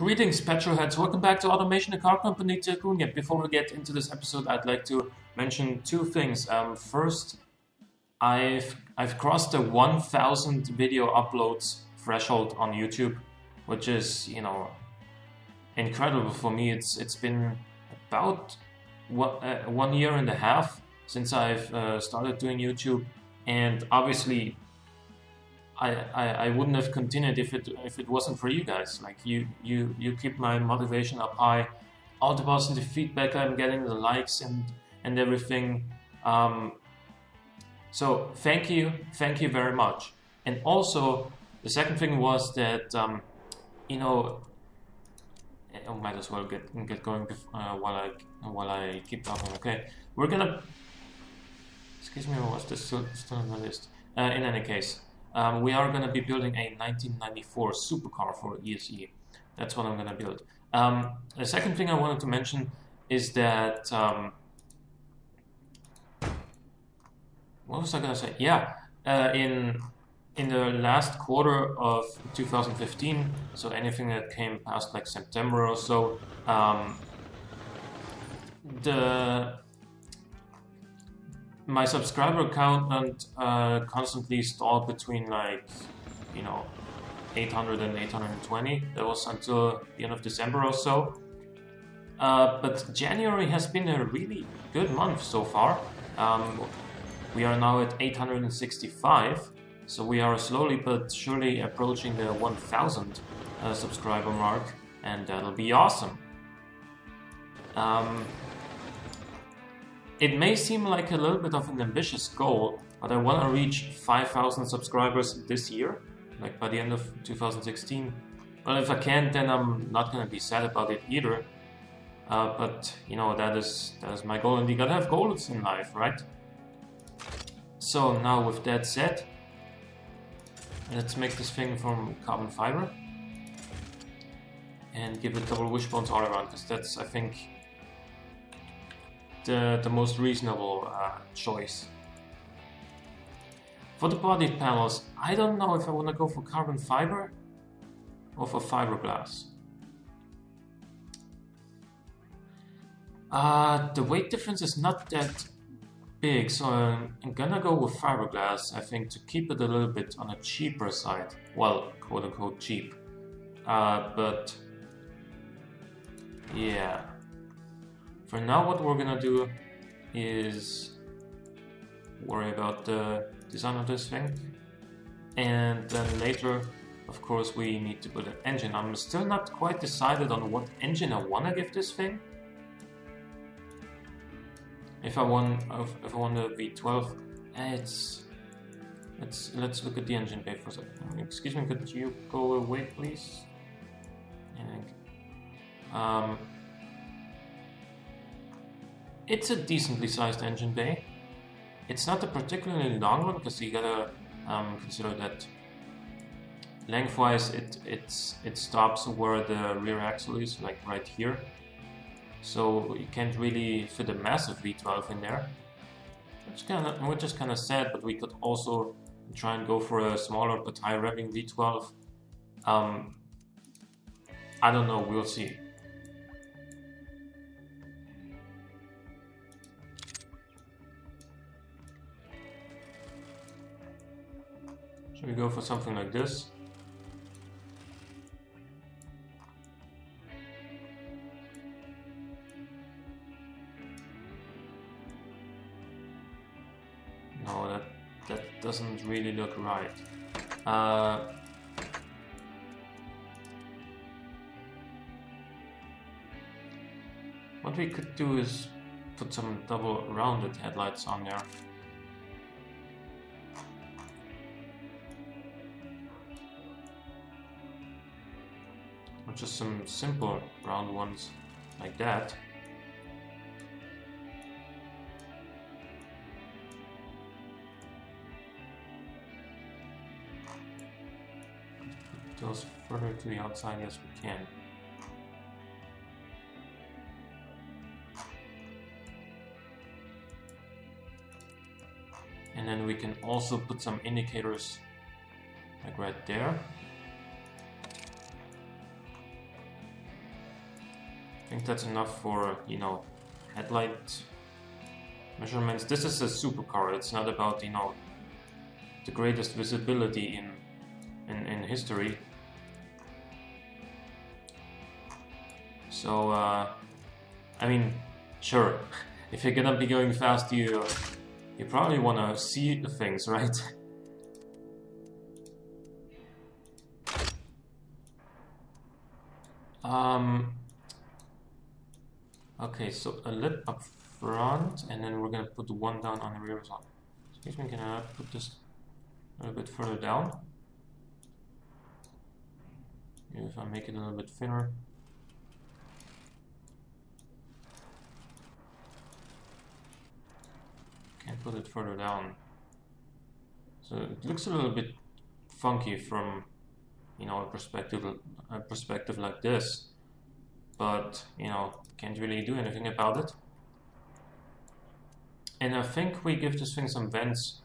Greetings, petrolheads. Welcome back to Automation, a car company tycoon. Yet before we get into this episode, I'd like to mention two things. First, I've crossed the 1,000 video uploads threshold on YouTube, which is incredible for me. It's been about 1 year and a half since I've started doing YouTube, and obviously I wouldn't have continued if it wasn't for you guys. Like you keep my motivation up high. All the positive feedback I'm getting, the likes and everything. So thank you very much. And also the second thing was that I might as well get going while I keep talking. Okay, we're gonna. Excuse me, was this still on the list? In any case. We are going to be building a 1994 supercar for ESE. That's what I'm going to build. The second thing I wanted to mention is that what was I going to say? Yeah, in the last quarter of 2015, so anything that came past like September or so, my subscriber count constantly stalled between 800 and 820. That was until the end of December or so. But January has been a really good month so far. We are now at 865, so we are slowly but surely approaching the 1,000 subscriber mark, and that'll be awesome. It may seem like a little bit of an ambitious goal, but I want to reach 5,000 subscribers this year, like by the end of 2016. Well, if I can't, then I'm not going to be sad about it either. But that is my goal, and you gotta have goals in life, right? So now with that said, let's make this thing from carbon fiber and give it double wishbones all around, because that's, I think, the most reasonable choice. For the body panels, I don't know if I want to go for carbon fiber or for fiberglass. The weight difference is not that big, so I'm gonna go with fiberglass, I think, to keep it a little bit on a cheaper side. Well, quote unquote cheap. But yeah. For now, what we're gonna do is worry about the design of this thing, and then later, of course, we need to put an engine. I'm still not quite decided on what engine I wanna give this thing. If I want a V12, let's look at the engine bay for a second. Excuse me, could you go away, please? It's a decently sized engine bay. It's not a particularly long one, because you gotta consider that lengthwise it stops where the rear axle is, like right here. So you can't really fit a massive V12 in there, which is kind of sad. But we could also try and go for a smaller but high revving V12. I don't know. We'll see. Should we go for something like this? No, that doesn't really look right. What we could do is put some double rounded headlights on there. Or just some simple round ones like that. Put those further to the outside as we can. And then we can also put some indicators like right there. think that's enough for, you know, headlight measurements. This is a supercar. It's not about, you know, the greatest visibility in history. So, I mean, sure, if you're gonna be going fast, you probably wanna see the things, right? Okay, so a lip up front, and then we're gonna put the one down on the rear as well. Excuse me, can I put this a little bit further down? If I make it a little bit thinner. Can't put it further down. So it looks a little bit funky from, you know, a perspective like this, but you know, can't really do anything about it. And I think we give this thing some vents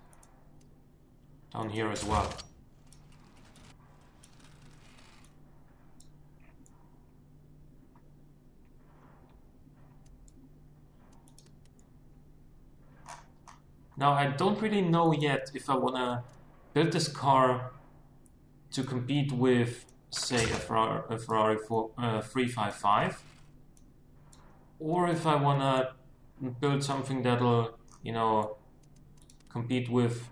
down here as well. Now I don't really know yet if I wanna build this car to compete with, say, a Ferrari 355, or if I wanna build something that'll, you know, compete with,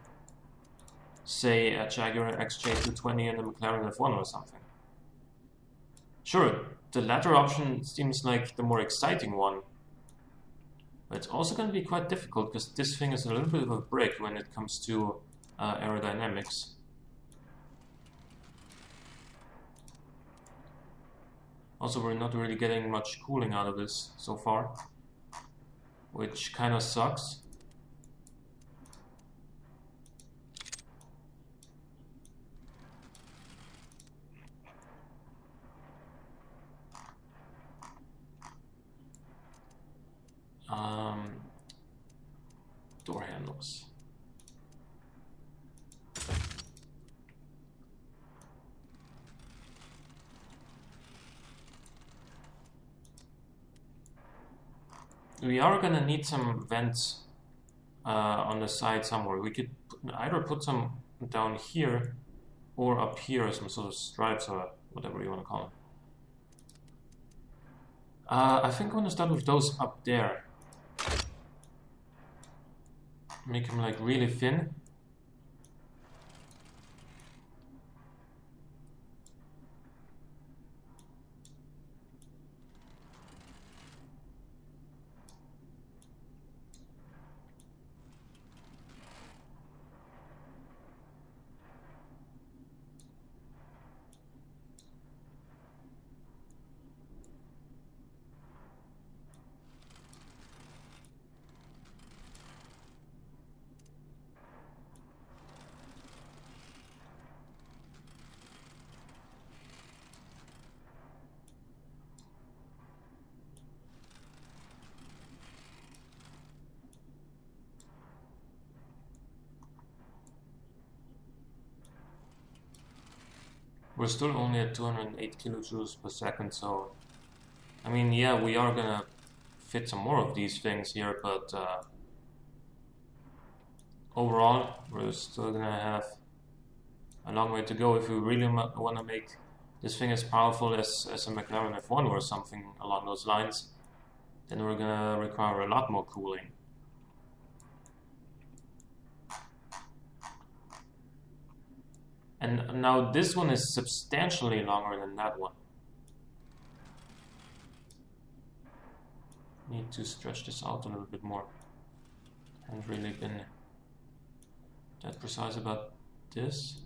say, a Jaguar XJ220 and a McLaren F1 or something. Sure, the latter option seems like the more exciting one, but it's also going to be quite difficult because this thing is a little bit of a brick when it comes to aerodynamics. Also, we're not really getting much cooling out of this so far, which kind of sucks. Door handles. We are gonna need some vents on the side somewhere. We could either put some down here or up here, some sort of stripes or whatever you want to call them. I think I'm gonna start with those up there. Make them like really thin. We're still only at 208 kilojoules per second, so I mean, yeah, we are gonna fit some more of these things here, but overall, we're still gonna have a long way to go if we really want to make this thing as powerful as a McLaren F1 or something along those lines. Then we're gonna require a lot more cooling. And now this one is substantially longer than that one. Need to stretch this out a little bit more. Haven't really been that precise about this.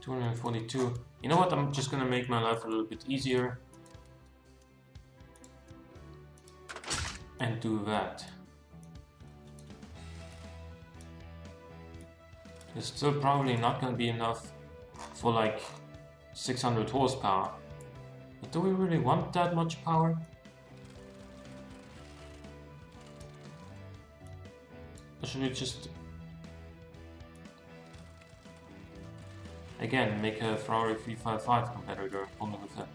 $242. You know what? I'm just gonna make my life a little bit easier and do that. It's still probably not gonna be enough for like 600 horsepower. But do we really want that much power? Or should we just again make a Ferrari 355 competitor only with a...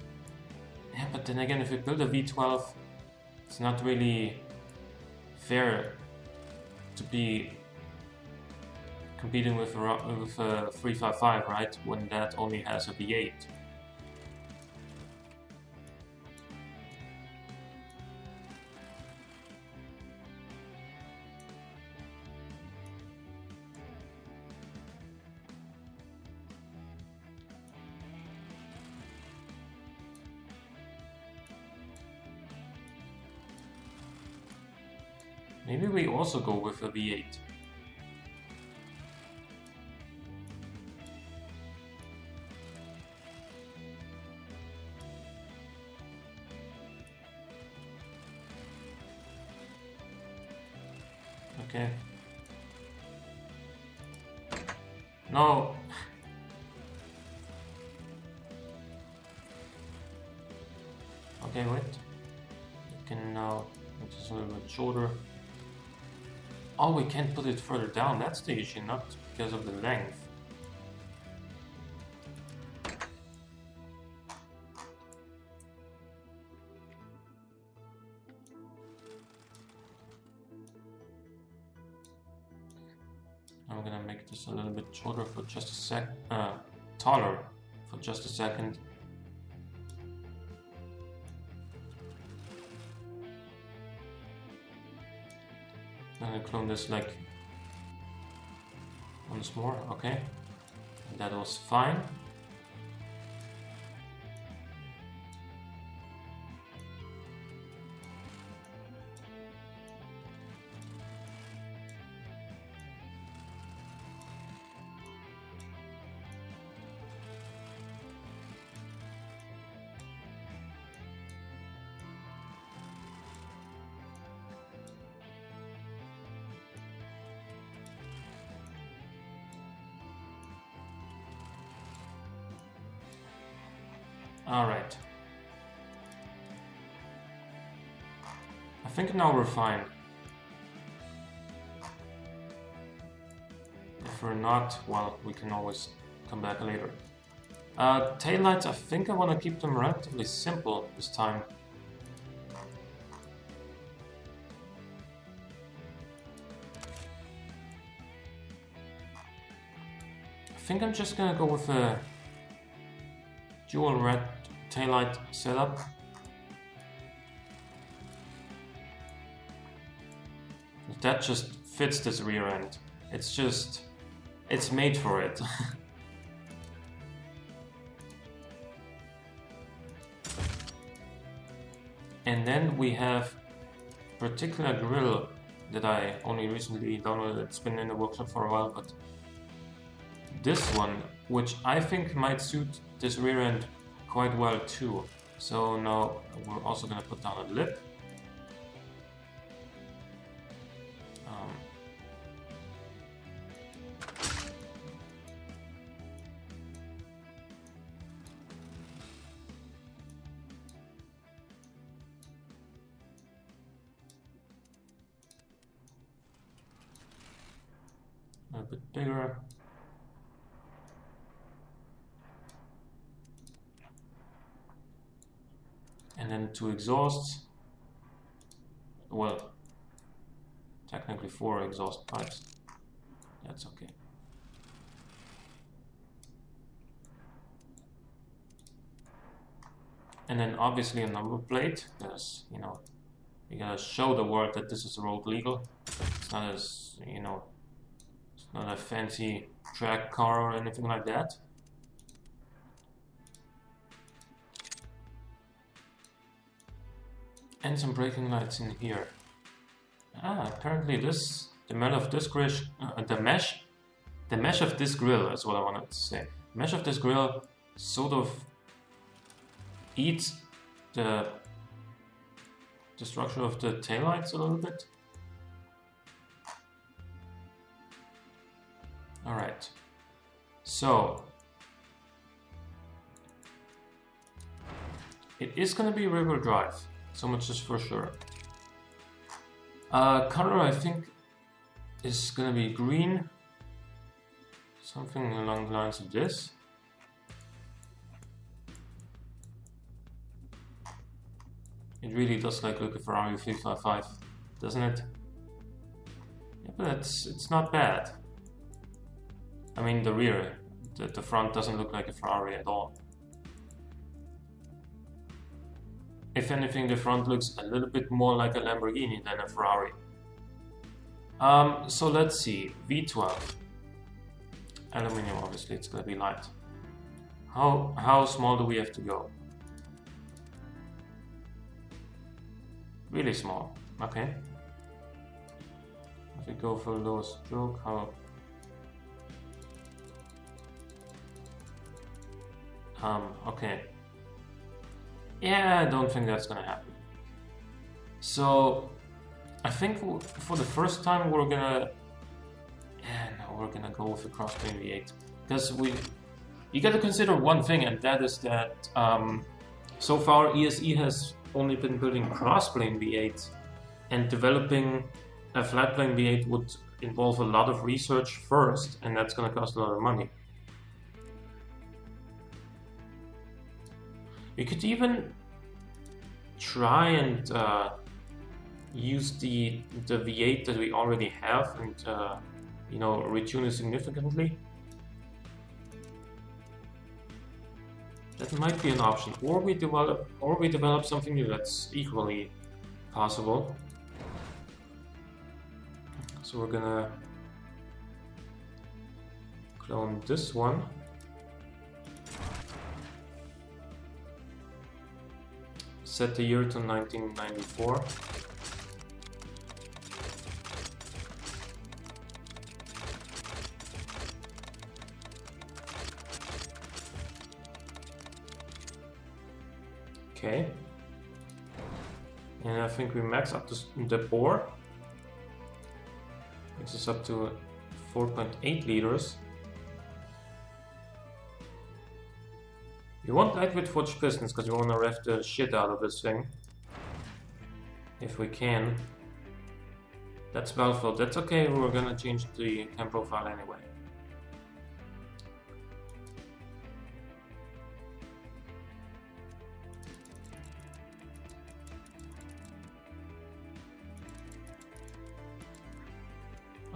Yeah, but then again, if we build a V12, it's not really fair to be competing with a 355, right? When that only has a V8. Maybe we also go with a V8. Okay. No. Okay, wait. You can now make this a little bit shorter. Oh, we can't put it further down. That's the issue, not because of the length. I'm gonna make this a little bit shorter for just a sec, taller for just a second. I'm gonna clone this like once more, okay. And that was fine. Alright. I think now we're fine. If we're not, well, we can always come back later. Taillights, I think I want to keep them relatively simple this time. I think I'm just gonna go with a dual red taillight setup. That just fits this rear end. It's made for it. And then we have particular grille that I only recently downloaded. It's been in the workshop for a while, but this one, which I think might suit this rear end quite well too. So now we're also going to put down a lip. A bit bigger. And then 2 exhausts. Well, technically 4 exhaust pipes. That's okay. And then obviously a number plate, because, you know, you gotta show the world that this is road legal. It's not as, you know, it's not a fancy track car or anything like that. And some braking lights in here. Apparently this, the mesh of this grill, the mesh of this grill is what I wanted to say. The mesh of this grill sort of eats the structure of the taillights a little bit. Alright, so it is going to be rear-wheel drive, so much is for sure. Color, I think is gonna be green. Something along the lines of this. It really does like a Ferrari 355, doesn't it? Yeah, but it's not bad. I mean, the rear, the front doesn't look like a Ferrari at all. If anything, the front looks a little bit more like a Lamborghini than a Ferrari. So let's see, V12. Aluminium, obviously, it's gonna be light. How small do we have to go? Really small, okay. If we go for a lower stroke, how? Okay. Yeah, I don't think that's gonna happen. So, I think for the first time we're gonna go with a crossplane V8 because you got to consider one thing, and that is that so far ESE has only been building crossplane V8, and developing a flatplane V8 would involve a lot of research first, and that's going to cost a lot of money. You could even try and use the V8 that we already have and you know, retune it significantly. That might be an option, or we develop something new. That's equally possible. So we're gonna clone this one. Set the year to 1994. Okay, and I think we max up the bore, which is up to 4.8 liters. We want lightweight forged pistons because we want to rev the shit out of this thing, if we can. That's valve flow. That's okay. We're gonna change the cam profile anyway.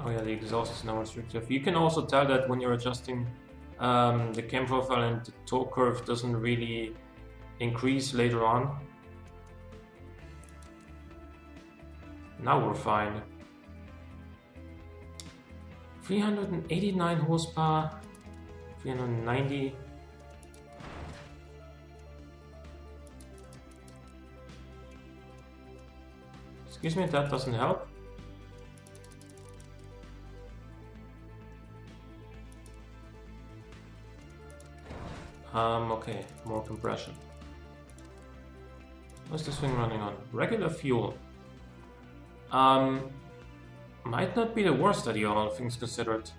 Oh yeah, the exhaust is now restrictive. You can also tell that when you're adjusting the cam profile and the torque curve doesn't really increase later on. Now we're fine. 389 horsepower, 390. Excuse me, that doesn't help. Okay, more compression. What's this thing running on? Regular fuel. Might not be the worst idea, all things considered.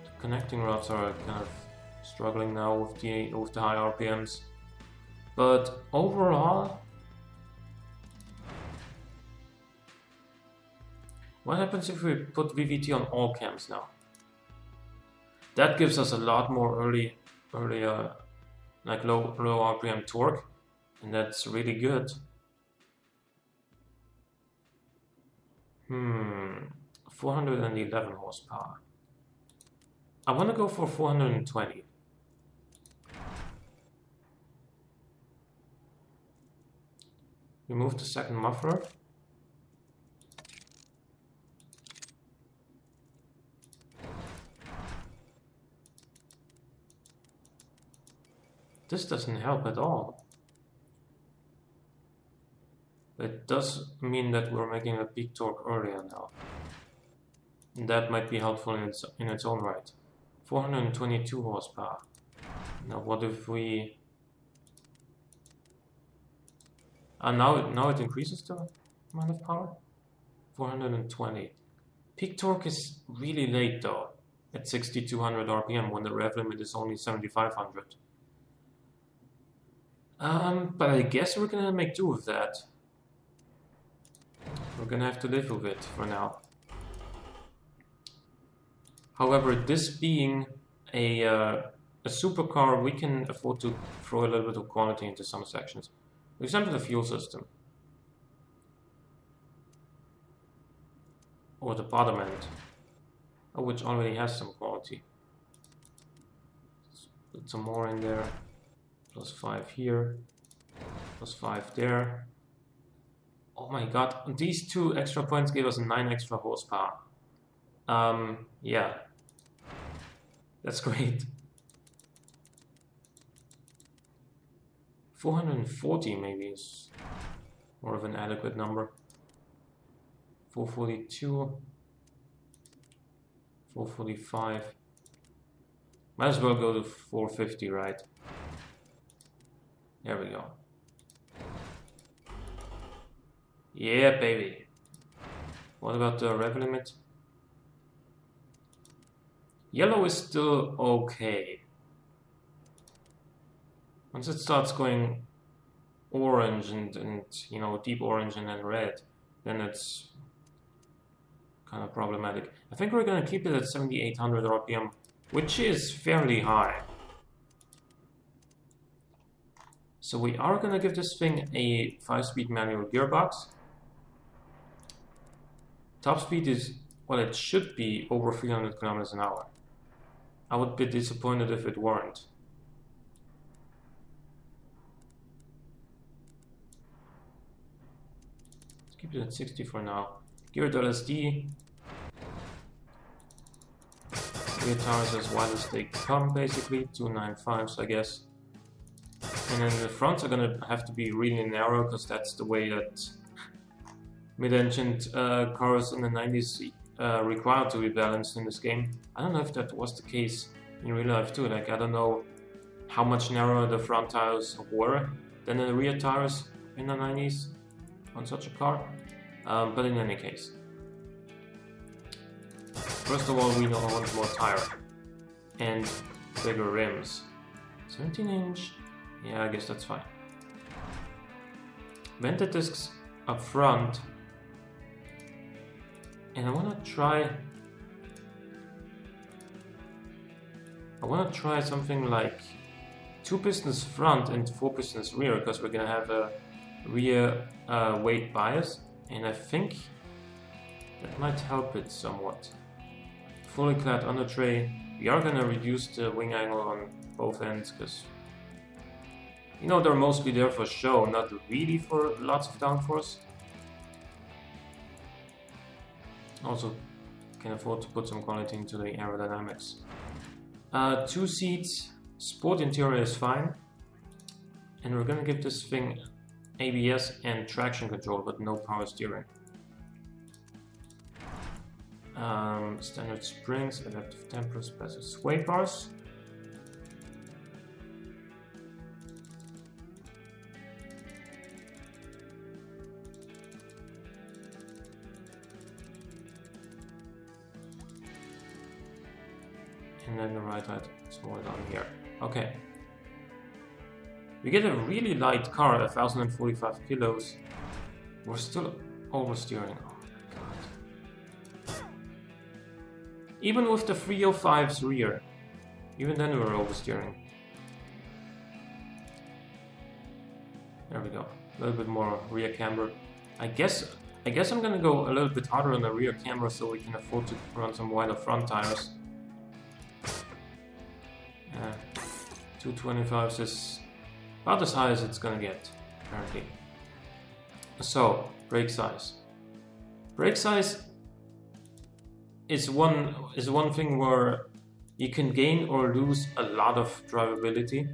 The connecting rods are kind of struggling now with the high RPMs. But overall, what happens if we put VVT on all cams now? That gives us a lot more early like low RPM torque, and that's really good. 411 horsepower. I want to go for 420. Remove the second muffler. This doesn't help at all. It does mean that we're making a peak torque earlier now. And that might be helpful in its own right. 422 horsepower. Now what if we... now it increases the amount of power? 420. Peak torque is really late though, at 6200 RPM when the rev limit is only 7500. But I guess we're gonna make do with that. We're gonna have to live with it for now. However, this being a supercar, we can afford to throw a little bit of quality into some sections. For example, the fuel system. Or the bottom end, which already has some quality. Let's put some more in there. +5 here, +5 there. Oh my god, these 2 extra points gave us 9 extra horsepower. Yeah. That's great. 440 maybe is more of an adequate number. 442, 445. Might as well go to 450, right? There we go. Yeah, baby. What about the rev limit? Yellow is still okay. Once it starts going orange and you know, deep orange and then red, then it's kind of problematic. I think we're gonna keep it at 7,800 RPM, which is fairly high. So we are gonna give this thing a 5-speed manual gearbox. Top speed is, well, it should be over 300 kilometers an hour. I would be disappointed if it weren't. Let's keep it at 60 for now. Geared LSD. Rear tires as wide as they come, basically. 295s, I guess. And then the fronts are gonna have to be really narrow, because that's the way that mid-engined cars in the 90s required to be balanced in this game. I don't know if that was the case in real life too. Like, I don't know how much narrower the front tires were than the rear tires in the 90s on such a car. But in any case, first of all, we know I want more tire and bigger rims. 17-inch, yeah, I guess that's fine. Vented discs up front, and I want to try something like 2 pistons front and 4 pistons rear, because we're gonna have a rear weight bias, and I think that might help it somewhat. Fully clad under tray. We are gonna reduce the wing angle on both ends, because you know, they're mostly there for show, not really for lots of downforce. Also can afford to put some quality into the aerodynamics. 2 seats, sport interior is fine. And we're gonna give this thing ABS and traction control, but no power steering. Standard springs, adaptive tempers, passive sway bars. And then the right side is more down here. Okay. We get a really light car, 1,045 kilos. We're still oversteering. Oh my god. Even with the 305's rear, even then we were oversteering. There we go. A little bit more rear camber. I guess I'm gonna go a little bit harder on the rear camber so we can afford to run some wider front tires. 225s is about as high as it's gonna get, apparently. So, brake size. Brake size is one thing where you can gain or lose a lot of drivability.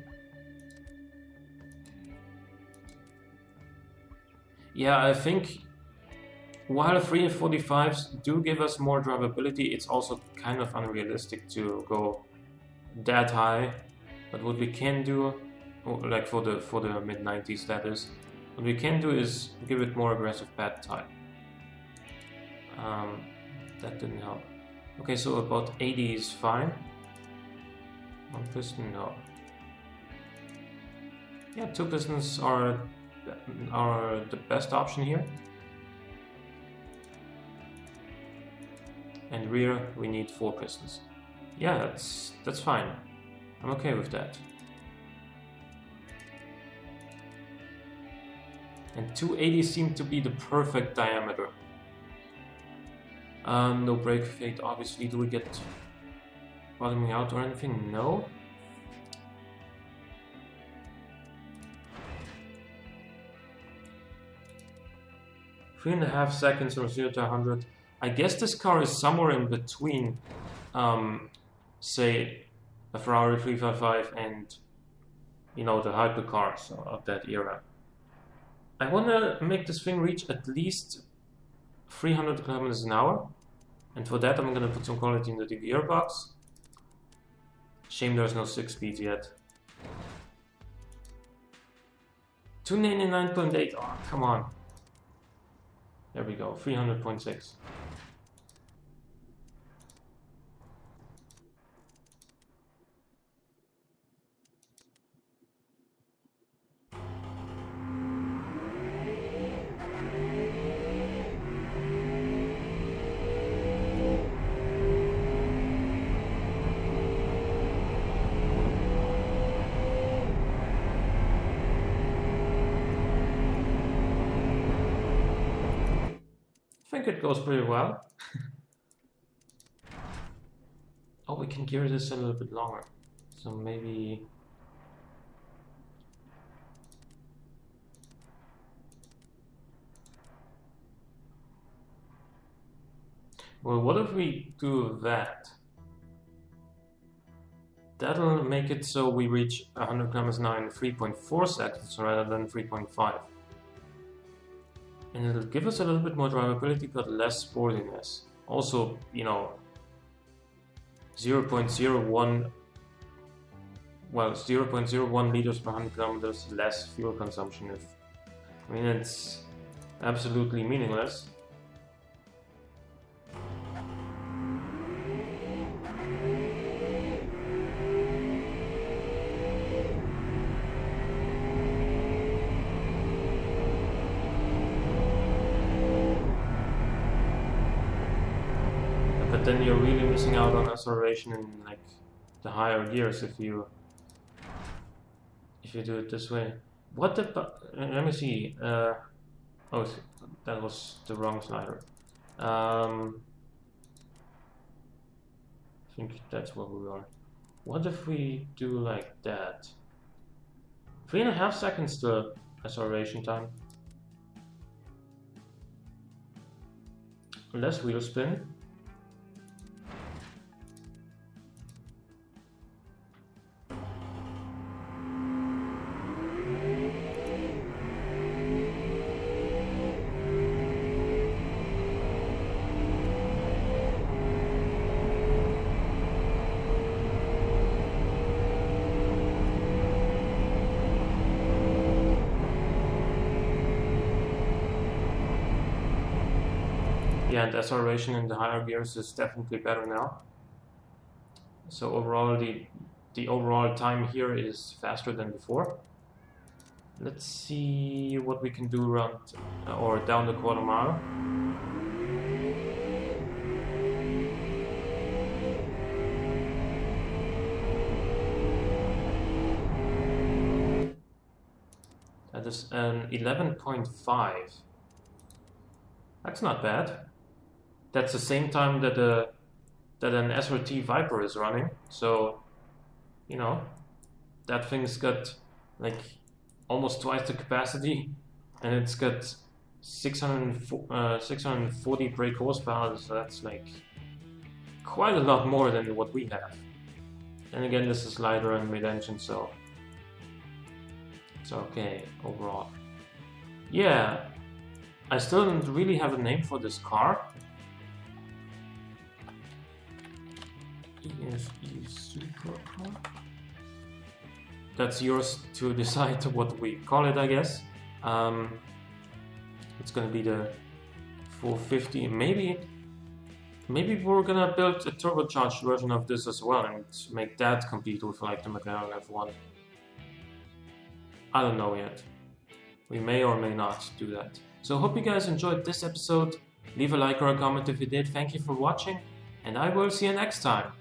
Yeah, I think while 345s do give us more drivability, it's also kind of unrealistic to go that high. But what we can do, like for the mid-90s that is, what we can do is give it more aggressive pad type. That didn't help. Okay, so about 80 is fine. 1 piston, no. Yeah, 2 pistons are the best option here. And rear, we need 4 pistons. Yeah, that's fine. I'm okay with that. And 280 seemed to be the perfect diameter. No brake fade, obviously. Do we get bottoming out or anything? No. Three and a half seconds from 0 to 100. I guess this car is somewhere in between, say, a Ferrari 355 and, you know, the hypercars of that era. I want to make this thing reach at least 300 kilometers an hour, and for that I'm going to put some quality into the gearbox. Shame there's no 6-speed yet. 299.8, oh come on. There we go, 300.6. I think it goes pretty well. Oh, we can gear this a little bit longer. So maybe... Well, what if we do that? That'll make it so we reach 100 kilometers an hour in 3.4 seconds rather than 3.5. And it'll give us a little bit more drivability but less sportiness. Also, you know, 0.01 liters per 100 kilometers less fuel consumption. I mean, it's absolutely meaningless. But then you're really missing out on acceleration in like the higher gears if you do it this way. What the? Let me see. Oh, that was the wrong slider. I think that's where we are. What if we do like that? 3.5 seconds to acceleration time. Less wheel spin. Yeah, and acceleration in the higher gears is definitely better now. So overall, the overall time here is faster than before. Let's see what we can do around or down the quarter mile. That is an 11.5. That's not bad. That's the same time that an SRT Viper is running. So, you know, that thing's got like almost twice the capacity, and it's got 640 brake horsepower. So that's like quite a lot more than what we have. And again, this is lighter and mid-engine, so it's okay overall. Yeah, I still don't really have a name for this car. Supercar. That's yours to decide what we call it, I guess. It's gonna be the 450. Maybe we're gonna build a turbocharged version of this as well and make that compete with like the McLaren F1. I don't know yet. We may or may not do that. So hope you guys enjoyed this episode. Leave a like or a comment if you did. Thank you for watching, and I will see you next time.